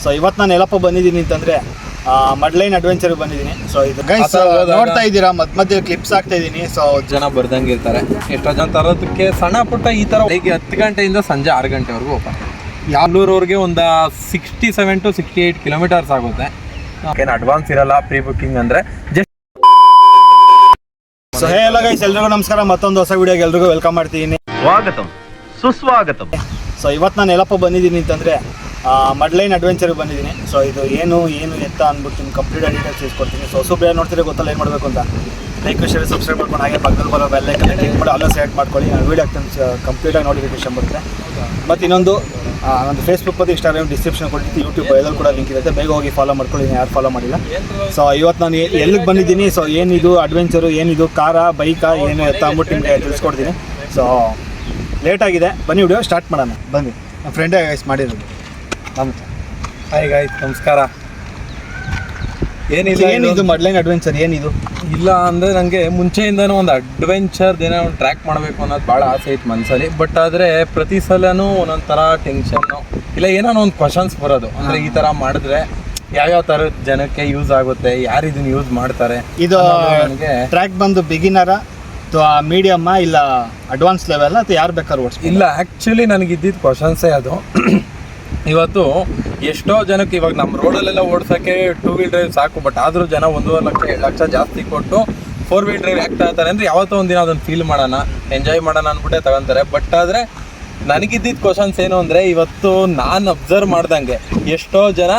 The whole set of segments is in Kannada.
ಸೊ ಇವತ್ತು ನಾನು ಎಲ್ಲಪ್ಪ ಬಂದಿದ್ದೀನಿ ಅಂತಂದರೆ ಮಡ್ಲೈನ್ ಅಡ್ವೆಂಚರ್ ಬಂದಿದ್ದೀನಿ. ಸೊ ಇದು ಗೈಸ್ ನೋಡ್ತಾ ಇದ್ದೀರಾ, ಮಧ್ಯೆ ಕ್ಲಿಪ್ಸ್ ಆಗ್ತಾ ಇದ್ದೀನಿ. ಸೊ ಜನ ಬರ್ದಂಗೆ ಇರ್ತಾರೆ. ಎಷ್ಟೋ ಜನ ತರೋದಕ್ಕೆ ಸಣ್ಣ ಪುಟ್ಟ ಈ ಥರ ಬೆಳಿಗ್ಗೆ 10 ಗಂಟೆಯಿಂದ ಸಂಜೆ 6 ಗಂಟೆವರೆಗೂ ಓಪನ್. ಯಾವ್ಲೂರವ್ರಿಗೆ ಒಂದು 67 to 68 ಕಿಲೋಮೀಟರ್ಸ್ ಆಗುತ್ತೆ. ಏನು ಅಡ್ವಾನ್ಸ್ ಇರಲ್ಲ, ಪ್ರೀ ಬುಕ್ಕಿಂಗ್ ಅಂದರೆ ಜಸ್ಟ್. ಸೊ ಹಲೋ ಗೈಸ್, ಎಲ್ರಿಗೂ ನಮಸ್ಕಾರ. ಮತ್ತೊಂದು ಹೊಸ ವಿಡಿಯೋಗೆ ಎಲ್ರಿಗೂ ವೆಲ್ಕಮ್ ಮಾಡ್ತೀನಿ. ಸ್ವಾಗತಂ ಸುಸ್ವಾಗತಂ. ಸೊ ಇವತ್ತು ನಾನು ಎಲ್ಲಪ್ಪ ಬಂದಿದ್ದೀನಿ ಅಂತಂದರೆ ಮಡ್ಲೈನ್ ಅಡ್ವೆಂಚರ್ ಬಂದಿದ್ದೀನಿ. ಸೊ ಇದು ಏನು ಎತ್ತ ಅಂದ್ಬಿಟ್ಟು ನಿಮ್ಗೆ ಕಂಪ್ಲೀಟ್ ಡೀಟೇಲ್ಸ್ ತಿಳಿಸ್ಕೊಡ್ತೀನಿ. ಸೊ ಬೇರೆ ನೋಡ್ತೀರಿ, ಗೊತ್ತಲ್ಲ ಏನು ಮಾಡಬೇಕು ಅಂತ. ಲೈಕ್ ಶೇರ್ ಸಬ್ಸ್ಕ್ರೈಬ್ ಮಾಡ್ಕೊಂಡು ಹಾಗೆ ಪಕ್ಕದಲ್ಲಿ ಬರೋ ಬೆಲ್ಲೈಕನ್ ಕ್ಲಿಕ್ ಮಾಡಿ ಅಲ್ಲ ಸೆಲೆಕ್ಟ್ ಮಾಡ್ಕೊಳ್ಳಿ. ನಾನು ವೀಡಿಯೋ ಆಗ್ತಾನೆ ಕಂಪ್ಲೀಟಾಗಿ ನೋಟಿಫಿಕೇಶನ್ ಬರುತ್ತೆ. ಮತ್ತು ಇನ್ನೊಂದು ಒಂದು ಫೇಸ್ಬುಕ್ ಮತ್ತು ಇನ್ಸ್ಟಾಗ್ರಾಮ್ ಡಿಸ್ಕ್ರಿಪ್ಷನ್ ಕೊಟ್ಟಿರ್ತೀನಿ, ಯೂಟ್ಯೂಬ್ ಎಲ್ಲರೂ ಕೂಡ ಲಿಂಕ್ ಇರುತ್ತೆ. ಬೇಗ ಹೋಗಿ ಫಾಲೋ ಮಾಡ್ಕೊಳ್ಳಿ, ಯಾರು ಫಾಲೋ ಮಾಡಿಲ್ಲ. ಸೊ ಇವತ್ತು ನಾನು ಎಲ್ಲಿಗೆ ಬಂದಿದ್ದೀನಿ, ಸೊ ಏನಿದು ಅಡ್ವೆಂಚರು, ಏನಿದು ಕಾರಾ ಬೈಕಾ ಏನು ಎತ್ತ ಅಂದ್ಬಿಟ್ಟು ನಿಮಗೆ ತಿಳಿಸ್ಕೊಡ್ತೀನಿ. ಸೊ ಲೇಟಾಗಿದೆ, ಬನ್ನಿ ವಿಡಿಯೋ ಸ್ಟಾರ್ಟ್ ಮಾಡೋಣ. ಬನ್ನಿ, ನಮ್ಮ ಫ್ರೆಂಡೇ ಗೈಸ್ ಮಾಡಿರೋದು. ಹಾಯ್ ಗಾಯ್ಸ್, ನಮಸ್ಕಾರ. ಏನಿದು ಮಡ್ಲೈನ್ ಅಡ್ವೆಂಚರ್ ಏನಿದು? ಇಲ್ಲ ಅಂದರೆ ನನಗೆ ಮುಂಚೆಯಿಂದನೂ ಒಂದು ಅಡ್ವೆಂಚರ್ ಏನೋ ಒಂದು ಟ್ರ್ಯಾಕ್ ಮಾಡಬೇಕು ಅನ್ನೋದು ಭಾಳ ಆಸೆ ಇತ್ತು ಮನಸ್ಸಲ್ಲಿ. ಬಟ್ ಆದರೆ ಪ್ರತಿ ಸಲನೂ ಒಂದೊಂದು ಥರ ಟೆನ್ಷನ್ನು, ಇಲ್ಲ ಏನೋ ಒಂದು ಕ್ವಶನ್ಸ್ ಬರೋದು. ಅಂದರೆ ಈ ಥರ ಮಾಡಿದ್ರೆ ಯಾವ್ಯಾವ ಥರದ ಜನಕ್ಕೆ ಯೂಸ್ ಆಗುತ್ತೆ, ಯಾರು ಇದನ್ನು ಯೂಸ್ ಮಾಡ್ತಾರೆ. ಇದು ನನಗೆ ಟ್ರ್ಯಾಕ್ ಬಂದು ಬಿಗಿನರ ಅಥವಾ ಮೀಡಿಯಮ್ಮ ಇಲ್ಲ ಅಡ್ವಾನ್ಸ್ ಲೆವೆಲ್ ಅಥವಾ ಯಾರು ಬೇಕಾದ್ರೂ ಓಡಿಸ್? ಇಲ್ಲ, ಆ್ಯಕ್ಚುಲಿ ನನಗಿದ್ದಿದ್ದು ಕ್ವಶನ್ಸೇ ಅದು. ಇವತ್ತು ಎಷ್ಟೋ ಜನಕ್ಕೆ ಇವಾಗ ನಮ್ಮ ರೋಡಲ್ಲೆಲ್ಲ ಓಡಿಸೋಕ್ಕೆ 2 ವೀಲ್ ಡ್ರೈವ್ ಸಾಕು. ಬಟ್ ಆದರೂ ಜನ 1.5 ಲಕ್ಷ 2 ಲಕ್ಷ ಜಾಸ್ತಿ ಕೊಟ್ಟು 4 ವೀಲ್ ಡ್ರೈವ್ ಯಾಕೆ ತಗೋತಾರೆ ಅಂದರೆ ಯಾವತ್ತೋ ಒಂದಿನ ಅದನ್ನು ಫೀಲ್ ಮಾಡೋಣ, ಎಂಜಾಯ್ ಮಾಡೋಣ ಅಂದ್ಬಿಟ್ಟೆ ತಗೊತಾರೆ. ಬಟ್ ಆದರೆ ನನಗಿದ್ದಿದ್ದು ಕ್ವಶನ್ಸ್ ಏನು ಅಂದರೆ, ಇವತ್ತು ನಾನು ಅಬ್ಸರ್ವ್ ಮಾಡ್ದಂಗೆ ಎಷ್ಟೋ ಜನ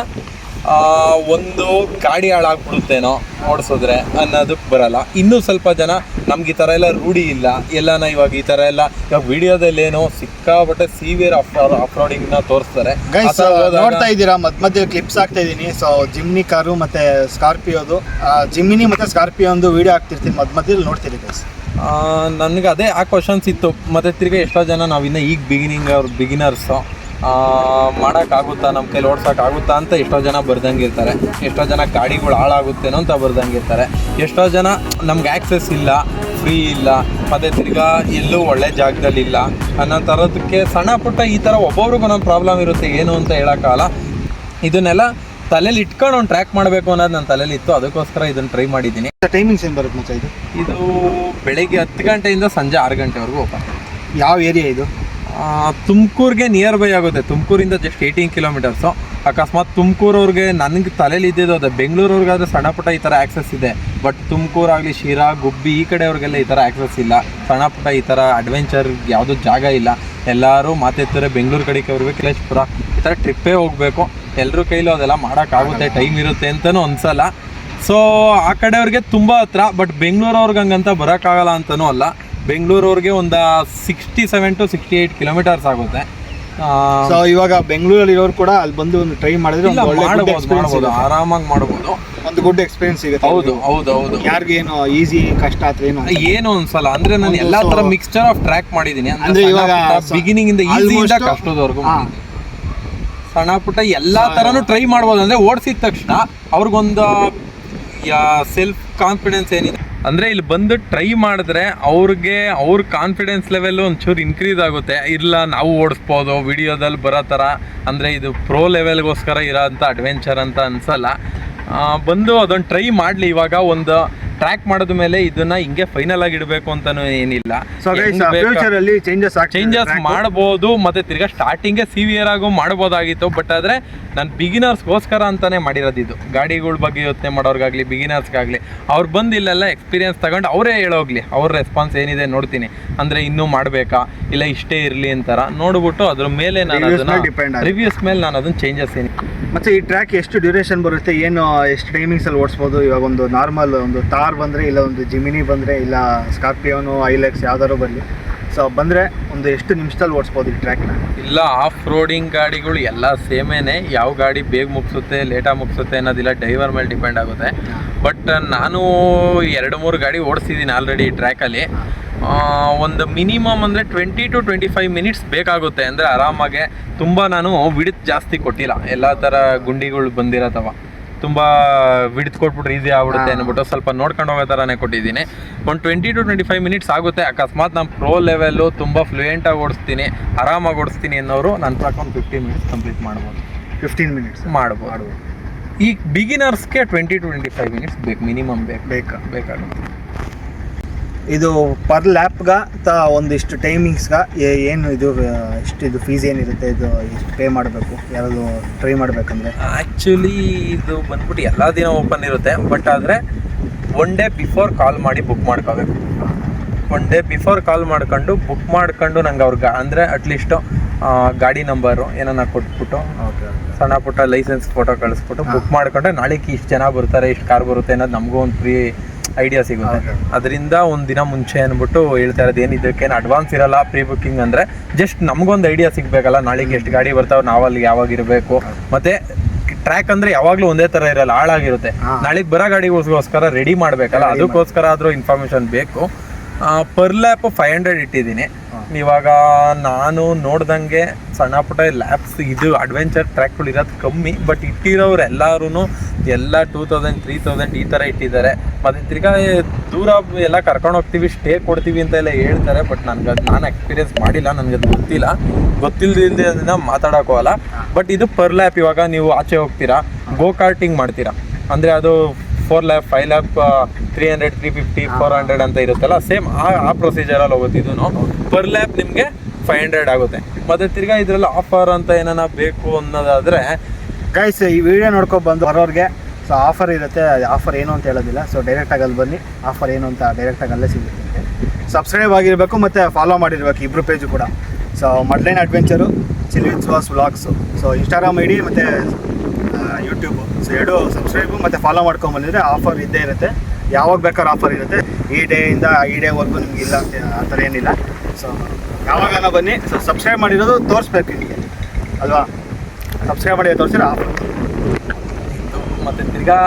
ಒಂದು ಗಾಡಿ ಹಾಳಾಗ್ಬಿಡುತ್ತೇನೋ ಓಡಿಸಿದ್ರೆ ಅನ್ನೋದಕ್ಕೆ ಬರಲ್ಲ. ಇನ್ನೂ ಸ್ವಲ್ಪ ಜನ ನಮ್ಗೆ ಈ ಥರ ಎಲ್ಲ ರೂಢಿ ಇಲ್ಲ, ಎಲ್ಲನ ಇವಾಗ ಈ ಥರ ಎಲ್ಲ ಇವಾಗ ವಿಡಿಯೋದಲ್ಲೇನೋ ಸಿಕ್ಕಾಬಟ್ಟೆ ಸೀವಿಯರ್ ಆಫ್ರೋಡಿಂಗ್ನ ತೋರಿಸ್ತಾರೆ. ನೋಡ್ತಾ ಇದ್ದೀರಾ, ಮಧ್ಯೆ ಕ್ಲಿಪ್ಸ್ ಆಗ್ತಾ ಇದ್ದೀನಿ. ಸೊ ಜಿಮ್ನಿ ಕಾರು ಮತ್ತು ಸ್ಕಾರ್ಪಿಯೋದು, ಜಿಮ್ನಿ ಮತ್ತು ಸ್ಕಾರ್ಪಿಯೋದು ವೀಡಿಯೋ ಹಾಕ್ತಿರ್ತೀನಿ, ಮಧ್ಯದಲ್ಲಿ ನೋಡ್ತೀರಿ ಗೈಸ್. ನನಗೆ ಅದೇ ಆ ಕ್ವಶನ್ಸ್ ಇತ್ತು. ಮತ್ತು ತಿರ್ಗಿ ಎಷ್ಟೋ ಜನ ನಾವಿನ್ನ ಈಗ ಬಿಗಿನರ್ಸು ಮಾಡೋಕ್ಕಾಗುತ್ತಾ, ನಮ್ಮ ಕೈಲಿ ಓಡ್ಸೋಕ್ಕಾಗುತ್ತಾ ಅಂತ ಎಷ್ಟೋ ಜನ ಬರ್ದಂಗೆ ಇರ್ತಾರೆ. ಎಷ್ಟೋ ಜನ ಗಾಡಿಗಳು ಹಾಳಾಗುತ್ತೇನೋ ಅಂತ ಬರ್ದಂಗೆ ಇರ್ತಾರೆ. ಎಷ್ಟೋ ಜನ ನಮ್ಗೆ ಆ್ಯಕ್ಸೆಸ್ ಇಲ್ಲ, ಫ್ರೀ ಇಲ್ಲ, ಮತ್ತು ತಿರ್ಗಾ ಎಲ್ಲೂ ಒಳ್ಳೆ ಜಾಗದಲ್ಲಿ ಇಲ್ಲ ಅನ್ನೋ ಥರದಕ್ಕೆ ಸಣ್ಣ ಪುಟ್ಟ ಈ ಥರ ಒಬ್ಬೊಬ್ರಿಗೂ ಒಂದೊಂದು ಪ್ರಾಬ್ಲಮ್ ಇರುತ್ತೆ. ಏನು ಅಂತ ಹೇಳೋಕ್ಕಾಗಲ್ಲ. ಇದನ್ನೆಲ್ಲ ತಲೆಯಲ್ಲಿ ಇಟ್ಕೊಂಡು ಒಂದು ಟ್ರ್ಯಾಕ್ ಮಾಡಬೇಕು ಅನ್ನೋದು ನನ್ನ ತಲೆಯಲ್ಲಿ ಇತ್ತು. ಅದಕ್ಕೋಸ್ಕರ ಇದನ್ನು ಟ್ರೈ ಮಾಡಿದ್ದೀನಿ. ಟೈಮಿಂಗ್ಸ್ ಏನು ಬರುತ್ತೆ ಮಚ್ಚ? ಇದು ಬೆಳಿಗ್ಗೆ 10 ಗಂಟೆಯಿಂದ ಸಂಜೆ 6 ಗಂಟೆವರೆಗೂ ಓಪನ್. ಯಾವ ಏರಿಯಾ ಇದು? ತುಮಕೂರಿಗೆ ನಿಯರ್ ಬೈ ಆಗುತ್ತೆ. ತುಮಕೂರಿಂದ ಜಸ್ಟ್ 18 ಕಿಲೋಮೀಟರ್ಸು. ಅಕಸ್ಮಾತ್ ತುಮಕೂರವ್ರಿಗೆ ನನಗೆ ತಲೆಯಲ್ಲಿ ಇದ್ದಿದ್ದು ಅದೇ. ಬೆಂಗಳೂರವ್ರಿಗಾದ್ರೆ ಸಣ್ಣ ಪುಟ್ಟ ಈ ಥರ ಆ್ಯಕ್ಸಸ್ ಇದೆ. ಬಟ್ ತುಮಕೂರಾಗಲಿ, ಶಿರಾ, ಗುಬ್ಬಿ ಈ ಕಡೆಯವ್ರಿಗೆಲ್ಲ ಈ ಥರ ಆ್ಯಕ್ಸಸ್ ಇಲ್ಲ. ಸಣ್ಣ ಪುಟ್ಟ ಈ ಥರ ಅಡ್ವೆಂಚರ್ ಯಾವುದೂ ಜಾಗ ಇಲ್ಲ. ಎಲ್ಲರೂ ಮಾತೆತ್ತಾರೆ ಬೆಂಗಳೂರು ಕಡೆಗೆ ಅವ್ರಿಗೆ ಕಲೇಶ್ಪುರ ಈ ಥರ ಟ್ರಿಪ್ಪೇ ಹೋಗಬೇಕು. ಎಲ್ಲರ ಕೈಲೂ ಅದೆಲ್ಲ ಮಾಡೋಕ್ಕಾಗುತ್ತೆ, ಟೈಮ್ ಇರುತ್ತೆ ಅಂತಲೂ ಅನಿಸಲ್ಲ. ಸೊ ಆ ಕಡೆಯವ್ರಿಗೆ ತುಂಬ ಹತ್ರ. ಬಟ್ ಬೆಂಗಳೂರವ್ರಿಗೆ ಹಂಗಂತ ಬರೋಕ್ಕಾಗಲ್ಲ ಅಂತಲೂ ಅಲ್ಲ. ಬೆಂಗಳೂರವ್ರಿಗೆ ಒಂದು 67 to 68 ಕಿಲೋಮೀಟರ್ಸ್ ಆಗುತ್ತೆ. ಸೊ ಇವಾಗ ಬೆಂಗಳೂರಲ್ಲಿ ಇರೋರು ಕೂಡ ಅಲ್ಲಿ ಬಂದು ಒಂದು ಟ್ರೈ ಮಾಡಿದ್ರೆ ಮಾಡ್ಬೋದು, ಆರಾಮಾಗಿ ಮಾಡ್ಬೋದು. ಒಂದು ಗುಡ್ ಎಕ್ಸ್ಪೀರಿಯನ್ಸ್ ಸಿಗುತ್ತೆ. ಹೌದು. ಯಾರಿಗೇನು ಈಸಿ ಕಷ್ಟ ಅಥವಾ ಏನು ಅನ್ಸಲ್ಲ. ಅಂದ್ರೆ ನಾನು ಎಲ್ಲಾ ತರ ಮಿಕ್ಸ್ಚರ್ ಆಫ್ ಟ್ರ್ಯಾಕ್ ಮಾಡಿದೀನಿ. ಅಂದ್ರೆ ಇವಾಗ ಬಿಗಿನಿಂಗ್ ಇಂದ ಈಸಿಯಿಂದ ಕಷ್ಟದವರೆಗೂ ಸಣ್ಣ ಪುಟ್ಟ ಎಲ್ಲಾ ತರನು ಟ್ರೈ ಮಾಡ್ಬೋದು. ಅಂದ್ರೆ ಓಡಿಸಿದ ತಕ್ಷಣ ಅವ್ರಿಗೊಂದು ಸೆಲ್ಫ್ ಕಾನ್ಫಿಡೆನ್ಸ್ ಏನಿದೆ ಅಂದರೆ ಇಲ್ಲಿ ಬಂದು ಟ್ರೈ ಮಾಡಿದ್ರೆ ಅವ್ರ ಕಾನ್ಫಿಡೆನ್ಸ್ ಲೆವೆಲ್ಲು ಒಂಚೂರು ಇನ್ಕ್ರೀಸ್ ಆಗುತ್ತೆ. ಇಲ್ಲ ನಾವು ಓಡಿಸ್ಬೋದು ವಿಡಿಯೋದಲ್ಲಿ ಬರೋ ಥರ. ಅಂದರೆ ಇದು ಪ್ರೋ ಲೆವೆಲ್ಗೋಸ್ಕರ ಇರೋ ಅಂಥ ಅಡ್ವೆಂಚರ್ ಅಂತ ಅನಿಸಲ್ಲ. ಬಂದು ಅದೊಂದು ಟ್ರೈ ಮಾಡಲಿ. ಇವಾಗ ಒಂದು ಟ್ರ್ಯಾಕ್ ಮಾಡಿದ ಮೇಲೆ ಇದನ್ನ ಹಿಂಗೆ ಫೈನಲ್ ಆಗಿ ಇಡಬೇಕು ಅಂತಲೂ ಏನಿಲ್ಲ. ಚೇಂಜಸ್ ಮಾಡ್ಬೋದು. ಮತ್ತು ತಿರ್ಗಾ ಸ್ಟಾರ್ಟಿಂಗೇ ಸಿವಿಯರ್ ಆಗು ಮಾಡ್ಬೋದಾಗಿತ್ತು. ಬಟ್ ಆದರೆ ನಾನು ಬಿಗಿನರ್ಸ್ಗೋಸ್ಕರ ಅಂತಲೇ ಮಾಡಿರೋದು ಇದು. ಗಾಡಿಗಳ ಬಗ್ಗೆ ಯೋಚನೆ ಮಾಡೋರ್ಗಾಗಲಿ, ಬಿಗಿನರ್ಸ್ಗಾಗಲಿ ಅವ್ರು ಬಂದು ಇಲ್ಲೆಲ್ಲ ಎಕ್ಸ್ಪೀರಿಯನ್ಸ್ ತಗೊಂಡು ಅವರೇ ಹೇಳೋಗ್ಲಿ, ಅವ್ರ ರೆಸ್ಪಾನ್ಸ್ ಏನಿದೆ ನೋಡ್ತೀನಿ. ಅಂದರೆ ಇನ್ನೂ ಮಾಡಬೇಕಾ ಇಲ್ಲ ಇಷ್ಟೇ ಇರಲಿ ಅಂತಾರ ನೋಡ್ಬಿಟ್ಟು ಅದ್ರ ಮೇಲೆ ನಾನು ಅದನ್ನು ರಿವ್ಯೂಸ್ ಮೇಲೆ ನಾನು ಅದನ್ನು ಚೇಂಜಸ್ ಏನಿ. ಮತ್ತು ಈ ಟ್ರ್ಯಾಕ್ ಎಷ್ಟು ಡ್ಯೂರೇಷನ್ ಬರುತ್ತೆ, ಏನು ಎಷ್ಟು ಟೈಮಿಂಗ್ಸಲ್ಲಿ ಓಡಿಸ್ಬೋದು? ಇವಾಗ ಒಂದು ನಾರ್ಮಲ್ ಒಂದು ತಾರ್ ಬಂದರೆ, ಇಲ್ಲ ಒಂದು ಜಿಮಿನಿ ಬಂದರೆ, ಇಲ್ಲ ಸ್ಕಾರ್ಪಿಯೋನು, ಐಲೆಕ್ಸ್ ಯಾವ್ದಾದ್ರು ಬರಲಿ, ಸೊ ಬಂದರೆ ಒಂದು ಎಷ್ಟು ನಿಮಿಷದಲ್ಲಿ ಓಡಿಸ್ಬೋದು ಈ ಟ್ರ್ಯಾಕ್ನ? ಇಲ್ಲ, ಆಫ್ ರೋಡಿಂಗ್ ಗಾಡಿಗಳು ಎಲ್ಲ ಸೇಮೇನೆ. ಯಾವ ಗಾಡಿ ಬೇಗ ಮುಗಿಸುತ್ತೆ ಲೇಟಾಗಿ ಮುಗಿಸುತ್ತೆ ಅನ್ನೋದಿಲ್ಲ, ಡ್ರೈವರ್ ಮೇಲೆ ಡಿಪೆಂಡ್ ಆಗುತ್ತೆ. ಬಟ್ ನಾನು 2-3 ಗಾಡಿ ಓಡಿಸಿದ್ದೀನಿ ಆಲ್ರೆಡಿ ಈ ಟ್ರ್ಯಾಕಲ್ಲಿ. ಒಂದು ಮಿನಿಮಮ್ ಅಂದರೆ 20 to 25 ಮಿನಿಟ್ಸ್ ಬೇಕಾಗುತ್ತೆ. ಅಂದರೆ ಆರಾಮಾಗೆ ತುಂಬ ನಾನು ವಿಡ್ತ್ ಜಾಸ್ತಿ ಕೊಟ್ಟಿಲ್ಲ. ಎಲ್ಲ ಥರ ಗುಂಡಿಗಳು ಬಂದಿರತ್ತವ, ತುಂಬ ವಿಡ್ತ್ ಕೊಟ್ಬಿಟ್ರೆ ಈಸಿ ಆಗ್ಬಿಡುತ್ತೆ ಅಂದ್ಬಿಟ್ಟು ಸ್ವಲ್ಪ ನೋಡ್ಕೊಂಡು ಹೋಗೋ ಥರನೇ ಕೊಟ್ಟಿದ್ದೀನಿ. ಒಂದು 20 to 25 ಮಿನಿಟ್ಸ್ ಆಗುತ್ತೆ. ಅಕಸ್ಮಾತ್ ನಾನು ಪ್ರೋ ಲೆವೆಲ್ಲು ತುಂಬ ಫ್ಲೂಯೆಂಟಾಗಿ ಓಡಿಸ್ತೀನಿ, ಆರಾಮಾಗಿ ಓಡಿಸ್ತೀನಿ ಅನ್ನೋರು ನನ್ನ ಪ್ರಕಾರ ಒಂದು 15 ಮಿನಿಟ್ಸ್ ಕಂಪ್ಲೀಟ್ ಮಾಡ್ಬೋದು. 15 ಮಿನಿಟ್ಸ್ ಮಾಡ್ಬೋದು. ಈ ಬಿಗಿನರ್ಸ್ಗೆ 20-25 ಮಿನಿಟ್ಸ್ ಬೇಕು, ಮಿನಿಮಮ್ ಬೇಕಾಗುತ್ತೆ. ಇದು ಪರ್ ಲ್ಯಾಪ್ಗ ಒಂದಿಷ್ಟು ಟೈಮಿಂಗ್ಸ್ಗ ಏನು ಇದು ಇದು ಫೀಸ್ ಏನಿರುತ್ತೆ, ಇದು ಎಷ್ಟು ಪೇ ಮಾಡಬೇಕು ಯಾರಾದ್ರು ಟ್ರೈ ಮಾಡಬೇಕಂದ್ರೆ? ಆ್ಯಕ್ಚುಲಿ ಇದು ಬಂದ್ಬಿಟ್ಟು ಎಲ್ಲ ದಿನ ಓಪನ್ ಇರುತ್ತೆ, ಬಟ್ ಆದರೆ 1 ಡೇ ಬಿಫೋರ್ ಕಾಲ್ ಮಾಡಿ ಬುಕ್ ಮಾಡ್ಕೋಬೇಕು. 1 ಡೇ ಬಿಫೋರ್ ಕಾಲ್ ಬುಕ್ ಮಾಡ್ಕೊಂಡು ನಂಗೆ ಅವ್ರಿಗೆ ಅಂದರೆ ಅಟ್ಲೀಸ್ಟು ಗಾಡಿ ನಂಬರು ಏನನ್ನ ಕೊಟ್ಬಿಟ್ಟು ಸಣ್ಣ ಪುಟ್ಟ ಲೈಸೆನ್ಸ್ ಫೋಟೋ ಕಳಿಸ್ಬಿಟ್ಟು ಬುಕ್ ಮಾಡ್ಕೊಂಡ್ರೆ ನಾಳೆಗೆ ಇಷ್ಟು ಜನ ಬರ್ತಾರೆ, ಇಷ್ಟು ಕಾರ್ ಬರುತ್ತೆ ಅನ್ನೋದು ನಮಗೂ ಒಂದು ಫ್ರೀ ಐಡಿಯಾ ಸಿಗುತ್ತೆ. ಅದರಿಂದ ಒಂದು ದಿನ ಮುಂಚೆ ಅಂದ್ಬಿಟ್ಟು ಹೇಳ್ತಾ ಇರೋದು ಏನು, ಇದಕ್ಕೇನು ಅಡ್ವಾನ್ಸ್ ಇರಲ್ಲ. ಪ್ರೀ ಬುಕ್ಕಿಂಗ್ ಅಂದರೆ ಜಸ್ಟ್ ನಮಗೊಂದು ಐಡಿಯಾ ಸಿಗಬೇಕಲ್ಲ, ನಾಳೆಗೆ ಎಷ್ಟು ಗಾಡಿ ಬರ್ತಾವೆ, ನಾವು ಅಲ್ಲಿ ಯಾವಾಗ ಇರಬೇಕು. ಮತ್ತು ಟ್ರ್ಯಾಕ್ ಅಂದರೆ ಯಾವಾಗಲೂ ಒಂದೇ ಥರ ಇರಲ್ಲ, ಹಾಳಾಗಿರುತ್ತೆ. ನಾಳೆಗೆ ಬರೋ ಗಾಡಿಗೋಸ್ಕರ ರೆಡಿ ಮಾಡಬೇಕಲ್ಲ, ಅದಕ್ಕೋಸ್ಕರ ಆದರೂ ಇನ್ಫಾರ್ಮೇಷನ್ ಬೇಕು. ಪರ್ ಲ್ಯಾಪ್ 500 ಇಟ್ಟಿದ್ದೀನಿ. ಇವಾಗ ನಾನು ನೋಡ್ದಂಗೆ ಸಣ್ಣ ಪುಟ್ಟ ಲ್ಯಾಬ್ಸ್ ಇದು ಅಡ್ವೆಂಚರ್ ಟ್ರ್ಯಾಕ್ಗಳು ಇರೋದು ಕಮ್ಮಿ, ಬಟ್ ಇಟ್ಟಿರೋರು ಎಲ್ಲರೂ ಎಲ್ಲ 2000, 3000 ಈ ಥರ ಇಟ್ಟಿದ್ದಾರೆ. ಮತ್ತು ತಿರ್ಗಾ ದೂರ ಎಲ್ಲ ಕರ್ಕೊಂಡು ಹೋಗ್ತೀವಿ, ಸ್ಟೇ ಕೊಡ್ತೀವಿ ಅಂತ ಎಲ್ಲ ಹೇಳ್ತಾರೆ. ಬಟ್ ನಾನು ಎಕ್ಸ್ಪೀರಿಯನ್ಸ್ ಮಾಡಿಲ್ಲ, ನನಗದು ಗೊತ್ತಿಲ್ಲದೆ ಅದನ್ನು ಮಾತಾಡೋಕ್ಕೋಗಲ್ಲ. ಬಟ್ ಇದು ಪರ್ ಲ್ಯಾಪ್. ಇವಾಗ ನೀವು ಆಚೆ ಹೋಗ್ತೀರಾ, ಗೋ ಕಾರ್ಟಿಂಗ್ ಮಾಡ್ತೀರಾ ಅಂದರೆ ಅದು 4 ಲ್ಯಾಪ್, 5 ಲ್ಯಾಪ್, 300, 350, 400 ಅಂತ ಇರುತ್ತಲ್ಲ, ಸೇಮ್ ಆ ಪ್ರೊಸೀಜರಲ್ಲಿ ಹೋಗುತ್ತೆ. ಇದೂ ಪರ್ ಲ್ಯಾಪ್ ನಿಮಗೆ 500 ಆಗುತ್ತೆ. ಮತ್ತು ತಿರ್ಗಾ ಇದರಲ್ಲಿ ಆಫರ್ ಅಂತ ಏನಾನ ಬೇಕು ಅನ್ನೋದಾದರೆ ಗೈಸ್, ಈ ವಿಡಿಯೋ ನೋಡ್ಕೊಂಡು ಬಂದು ಬರೋರಿಗೆ ಸೊ ಆಫರ್ ಇರುತ್ತೆ. ಆಫರ್ ಏನು ಅಂತ ಹೇಳೋದಿಲ್ಲ, ಸೊ ಡೈರೆಕ್ಟಾಗಿ ಅಲ್ಲಿ ಬನ್ನಿ, ಆಫರ್ ಏನು ಅಂತ ಡೈರೆಕ್ಟಾಗಿ ಅಲ್ಲೇ ಸಿಗುತ್ತೆ. ಸಬ್ಸ್ಕ್ರೈಬ್ ಆಗಿರಬೇಕು ಮತ್ತು ಫಾಲೋ ಮಾಡಿರ್ಬೇಕು ಇಬ್ಬರು ಪೇಜು ಕೂಡ. So mudline adventure, chilli with Suhas vlogs, so instagram ID ಮತ್ತು ಯೂಟ್ಯೂಬು, ಸೊ 2 ಸಬ್ಸ್ಕ್ರೈಬು ಮತ್ತು ಫಾಲೋ ಮಾಡ್ಕೊಂಬಂದಿದ್ರೆ ಆಫರ್ ಇದ್ದೇ ಇರುತ್ತೆ. ಯಾವಾಗ ಬೇಕಾದ್ರೂ ಆಫರ್ ಇರುತ್ತೆ. ಈ ಡೇಯಿಂದ ಈ ಡೇವರೆಗೂ ನಿಮ್ಗೆ ಇಲ್ಲ ಅಂತ ಆ ಥರ ಏನಿಲ್ಲ. ಸೊ ಯಾವಾಗಾನ ಬನ್ನಿ. ಸೊ ಸಬ್ಸ್ಕ್ರೈಬ್ ಮಾಡಿರೋದು ತೋರಿಸ್ಬೇಕು ನಿಮಗೆ ಅಲ್ವಾ, ಸಬ್ಸ್ಕ್ರೈಬ್ ಮಾಡಿ ತೋರಿಸಿದ್ರೆ ಆಫರ್. ಮತ್ತು ತಿರ್ಗಾ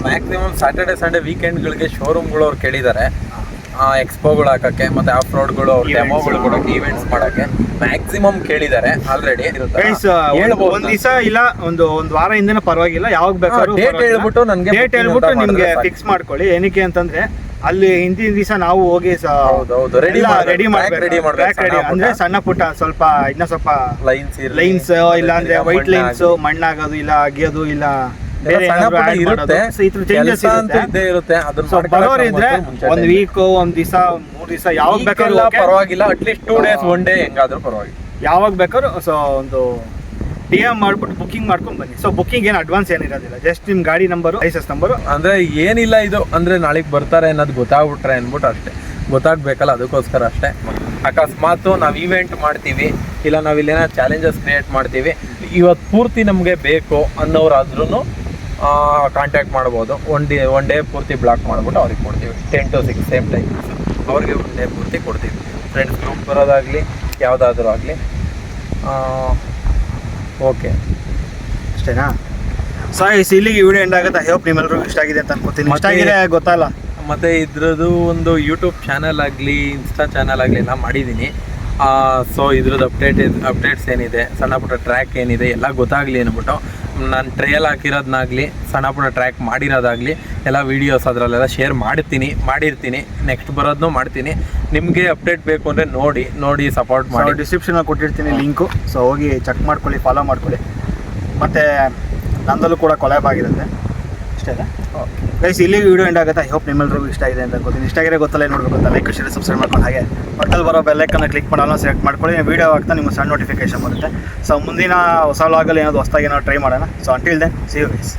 ಮ್ಯಾಕ್ಸಿಮಮ್ ಸ್ಯಾಟರ್ಡೆ ಸಂಡೇ ವೀಕೆಂಡ್ಗಳಿಗೆ ಶೋರೂಮ್ಗಳು ಅವ್ರು ಕೇಳಿದ್ದಾರೆ ಎಕ್ಸ್ಪೋಗಳು ಹಾಕೋಕ್ಕೆ ಮತ್ತು ಆಫ್ ರೋಡ್ಗಳು ಅವ್ರ ಡೆಮೋಗಳು ಕೊಡೋಕ್ಕೆ, ಈವೆಂಟ್ಸ್ ಮಾಡೋಕ್ಕೆ ಮ್ಯಾಕ್ಸಿಮಮ್ ಕೇಳಿದ್ದಾರೆ ಆಲ್ರೆಡಿ. ಒಂದು ದಿವಸ ಇಲ್ಲ ಒಂದು ವಾರ ಹಿಂದೆನೂ ಪರವಾಗಿಲ್ಲ, ಯಾವಾಗ ಬೇಕಾದ್ರೂ ಡೇಟ್ ಹೇಳ್ಬಿಟ್ಟು ನನಗೆ ಡೇಟ್ ಹೇಳ್ಬಿಟ್ಟು ನಿಮಗೆ ಫಿಕ್ಸ್ ಮಾಡ್ಕೊಳ್ಳಿ. ಏನಕ್ಕೆ ಅಂತಂದ್ರೆ ಅಲ್ಲಿ ಹಿಂದಿನ ದಿವಸ ನಾವು ಹೋಗಿ ರೆಡಿ ಮಾಡಬೇಕು. ಅಂದ್ರೆ ಸಣ್ಣ ಪುಟ್ಟ ಸ್ವಲ್ಪ ಇನ್ನೂ ಸ್ವಲ್ಪ ಲೈನ್ಸ್ ಇಲ್ಲ ಅಂದ್ರೆ ವೈಟ್ ಲೈನ್ಸ್ ಮಣ್ಣಾಗೋದು ಇಲ್ಲ ಅಗಿಯೋದು ಇಲ್ಲ ಬರೋರಿದ್ರೆ ಒಂದ್ ವೀಕ್, ಒಂದ್ ದಿವಸ, 3 ದಿವಸ ಯಾವಾಗ ಬೇಕಾದ್ರೂ ಪರವಾಗಿಲ್ಲ. ಅಟ್ಲೀಸ್ಟ್ 2 ಡೇಸ್ 1 ಡೇ ಹೆಂಗಾದ್ರೂ ಪರವಾಗಿಲ್ಲ, ಯಾವಾಗ ಬೇಕಾದ್ರೂ. ಸೊ ಒಂದು DM ಮಾಡ್ಬಿಟ್ಟು ಬುಕ್ಕಿಂಗ್ ಮಾಡ್ಕೊಂಡು ಬನ್ನಿ. ಸೊ ಬುಕ್ಕಿಂಗ್ ಏನು ಅಡ್ವಾನ್ಸ್ ಏನಿರೋದಿಲ್ಲ, ಜಸ್ಟ್ ನಿಮ್ಮ ಗಾಡಿ ನಂಬರು, ಲೈಸೆನ್ಸ್ ನಂಬರು. ಅಂದ್ರೆ ಏನಿಲ್ಲ, ಇದು ಅಂದ್ರೆ ನಾಳೆಗೆ ಬರ್ತಾರೆ ಅನ್ನೋದು ಗೊತ್ತಾಗ್ಬಿಟ್ರೆ ಅಂದ್ಬಿಟ್ಟು ಅಷ್ಟೇ, ಗೊತ್ತಾಗಬೇಕಲ್ಲ, ಅದಕ್ಕೋಸ್ಕರ ಅಷ್ಟೇ. ಅಕಸ್ಮಾತ್ ನಾವು ಈವೆಂಟ್ ಮಾಡ್ತೀವಿ, ಇಲ್ಲ ನಾವು ಇಲ್ಲೇನೋ ಚಾಲೆಂಜಸ್ ಕ್ರಿಯೇಟ್ ಮಾಡ್ತೀವಿ, ಇವತ್ತು ಪೂರ್ತಿ ನಮಗೆ ಬೇಕು ಅನ್ನೋರಾದ್ರೂ ಕಾಂಟ್ಯಾಕ್ಟ್ ಮಾಡ್ಬೋದು. ಒನ್ ಡೇ ಪೂರ್ತಿ ಬ್ಲಾಕ್ ಮಾಡಿಬಿಟ್ಟು ಅವ್ರಿಗೆ ಕೊಡ್ತೀವಿ. 10 to 6 ಸೇಮ್ ಟೈಮ್ ಅವ್ರಿಗೆ 1 ಡೇ ಪೂರ್ತಿ ಕೊಡ್ತೀವಿ. ಫ್ರೆಂಡ್ಸ್ ಗ್ರೂಪ್ ಬರೋದಾಗಲಿ ಯಾವುದಾದ್ರೂ ಆಗಲಿ. ಓಕೆ, ಅಷ್ಟೇನಾ? ಸೊ ಇಲ್ಲಿಗೆ ವಿಡಿಯೋ ಎಂಡ್ ಆಗುತ್ತೆ. ಐ ಹೋಪ್ ನಿಮ್ಮೆಲ್ಲರಿಗೂ ಇಷ್ಟ ಆಗಿದೆ ಅಂತ ಅನ್ಕೋತೀನಿ. ಇಷ್ಟ ಆಗಿದೆ ಗೊತ್ತಲ್ಲ. ಮತ್ತು ಇದ್ರದ್ದು ಒಂದು ಯೂಟ್ಯೂಬ್ ಚಾನಲ್ ಆಗಲಿ, ಇನ್ಸ್ಟಾ ಚಾನಲ್ ಆಗಲಿ ಎಲ್ಲ ಮಾಡಿದ್ದೀನಿ. ಸೊ ಇದ್ರದ್ದು ಅಪ್ಡೇಟ್ಸ್ ಏನಿದೆ, ಸಣ್ಣ ಪುಟ್ಟ ಟ್ರ್ಯಾಕ್ ಏನಿದೆ ಎಲ್ಲ ಗೊತ್ತಾಗಲಿ ಅಂದ್ಬಿಟ್ಟು ನಾನು ಟ್ರಯಲ್ ಹಾಕಿರೋದನ್ನಾಗಲಿ, ಸಣ್ಣ ಪುಟ್ಟ ಟ್ರ್ಯಾಕ್ ಮಾಡಿರೋದಾಗಲಿ ಎಲ್ಲ ವೀಡಿಯೋಸ್ ಅದರಲ್ಲೆಲ್ಲ ಶೇರ್ ಮಾಡಿರ್ತೀನಿ. ನೆಕ್ಸ್ಟ್ ಬರೋದನ್ನೂ ಮಾಡ್ತೀನಿ. ನಿಮಗೆ ಅಪ್ಡೇಟ್ ಬೇಕು ಅಂದರೆ ನೋಡಿ ಸಪೋರ್ಟ್ ಮಾಡಿ. ಡಿಸ್ಕ್ರಿಪ್ಷನಲ್ಲಿ ಕೊಟ್ಟಿರ್ತೀನಿ ಲಿಂಕು. ಸೊ ಹೋಗಿ ಚೆಕ್ ಮಾಡ್ಕೊಳ್ಳಿ, ಫಾಲೋ ಮಾಡ್ಕೊಳ್ಳಿ. ಮತ್ತು ನಂದಲ್ಲೂ ಕೂಡ ಕೊಲ್ಯಾಬ್ ಆಗಿರುತ್ತೆ. ಅಷ್ಟೇ ಗೈಸ್, ಇಲ್ಲಿಗೆ ವಿಡಿಯೋ ಎಂಡ್ ಆಗುತ್ತೆ. ಐ ಹೋಪ್ ನಿಮ್ಮೆಲ್ಲರಿಗೂ ಇಷ್ಟ ಇದೆ ಅಂತ ಅನ್ಕೋತೀನಿ. ಇಷ್ಟ ಆಗಿರೋ ಗೊತ್ತಲ್ಲ, ಏನು ನೋಡ್ಬೇಕು ಅಂತ ಲೈಕ್, ಶೇರ್, ಸಬ್ಸ್ಕ್ರೈಬ್ ಮಾಡ್ಕೊಂಡು ಹಾಗೆ ಪಕ್ಕದಲ್ಲಿ ಬರೋ ಬೆಲ್ಲೈಕನ್ನ ಕ್ಲಿಕ್ ಮಾಡೋಣ, ಸೆಲೆಕ್ಟ್ ಮಾಡ್ಕೊಳ್ಳಿ. ವಿಡಿಯೋ ಆಗ್ತಾ ನಿಮ್ಗೆ ಸಣ್ಣ ನೋಟಿಫಿಕೇಶನ್ ಬರುತ್ತೆ. ಸೊ ಮುಂದಿನ ಹೊಸ ವ್ಲಾಗಲ್ಲಿ ಏನಾದರೂ ಹೊಸದಾಗಿ ನಾವು ಟ್ರೈ ಮಾಡೋಣ. So until then, see you guys.